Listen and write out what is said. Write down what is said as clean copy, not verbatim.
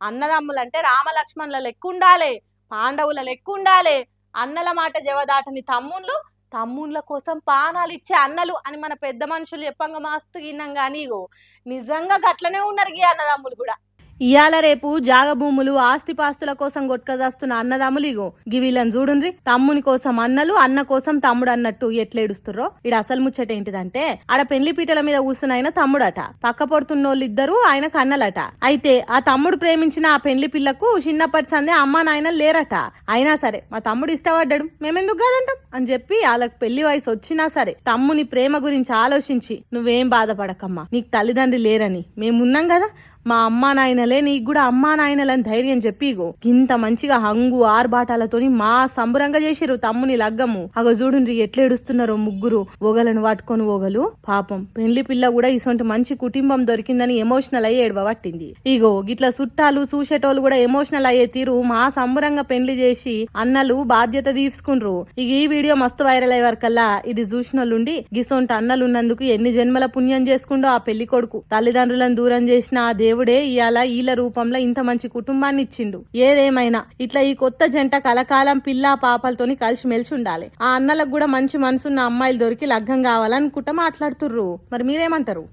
అన్నదమ్ములంటే రామలక్ష్మణుల లెక్క ఉండాలి, పాండవుల లెక్క ఉండాలి. అన్నల మాట జవదాటని తమ్ముళ్ళు, తమ్ముళ్ళ కోసం పానాలు ఇచ్చే అన్నలు అని మన పెద్ద మనుషులు చెప్పంగా మస్తు గిన్నం. కానీ ఇగో నిజంగా గట్లనే ఉన్నారు గీ అన్నదమ్ములు కూడా. ఇయాల రేపు జాగభూములు ఆస్తిపాస్తుల కోసం కొట్టుకజాస్తున్న అన్నదమ్ములు ఇగో గివిళ్ళని చూడుండ్రి. తమ్ముని కోసం అన్నలు, అన్న కోసం తమ్ముడు అన్నట్టు ఎట్లేడుస్తుర్రో. ఇడ అసలు ముచ్చట ఏంటిదంటే ఆడ పెళ్లి పీటల మీద కూర్చున్న ఆయన తమ్ముడట, పక్క పొడుతున్నోళ్ళిద్దరూ ఆయనకు అన్నలట. అయితే ఆ తమ్ముడు ప్రేమించిన ఆ పెళ్లి పిల్లకు చిన్నప్పటి సందే అమ్మా నాయన లేరట. అయినా సరే మా తమ్ముడు ఇష్టపడ్డాడు, మేమెందుకు కాదంటాం అని చెప్పి వాళ్ళకి పెళ్లి వయసు వచ్చినా సరే తమ్ముని ప్రేమ గురించి ఆలోచించి నువ్వేం బాధపడకమ్మా, నీకు తల్లిదండ్రి లేరని మేమున్నాం కదా, మా అమ్మా నాయనలే నీకు కూడా అమ్మా నాయనలని ధైర్యం చెప్పి ఇగో ఇంత మంచిగా హంగు ఆర్బాటాలతోని మా సంబరంగా చేసిరు తమ్ముని లగ్గము. అగో చూడుండ్రి ఎట్లేడుస్తున్నారో ముగ్గురు ఒగలను పట్టుకొని ఒగలు. పాపం పెళ్లి పిల్ల కూడా ఇసొంటి మంచి కుటుంబం దొరికిందని ఎమోషనల్ అయ్యి ఏడవబట్టింది. ఇగో గిట్ల చుట్టాలు చూసేటోళ్ళు కూడా ఎమోషనల్ అయ్యే తీరు మా సంబరంగా పెళ్లి చేసి అన్నలు బాధ్యత తీసుకుండ్రు. ఇక ఈ వీడియో మస్తు వైరల్ అయ్యే వరకల్లా ఇది చూసినోళ్ళుండి గిసొంటి అన్నలు ఉన్నందుకు ఎన్ని జన్మల పుణ్యం చేసుకుండో ఆ పెళ్లి కొడుకు. తల్లిదండ్రులను దూరం చేసిన ఆ దేవుడే ఇయాల ఈల రూపంలో ఇంత మంచి కుటుంబాన్ని ఇచ్చిండు. ఏదేమైనా ఇట్లా ఈ కొత్త జంట కలకాలం పిల్ల పాపలతోని కలిసి మెలిసి ఉండాలి. ఆ అన్నలకు కూడా మంచి మనసున్న అమ్మాయిలు దొరికి లగ్గం కావాలనుకుంటా మాట్లాడుతుర్రు. మరి మీరేమంటారు?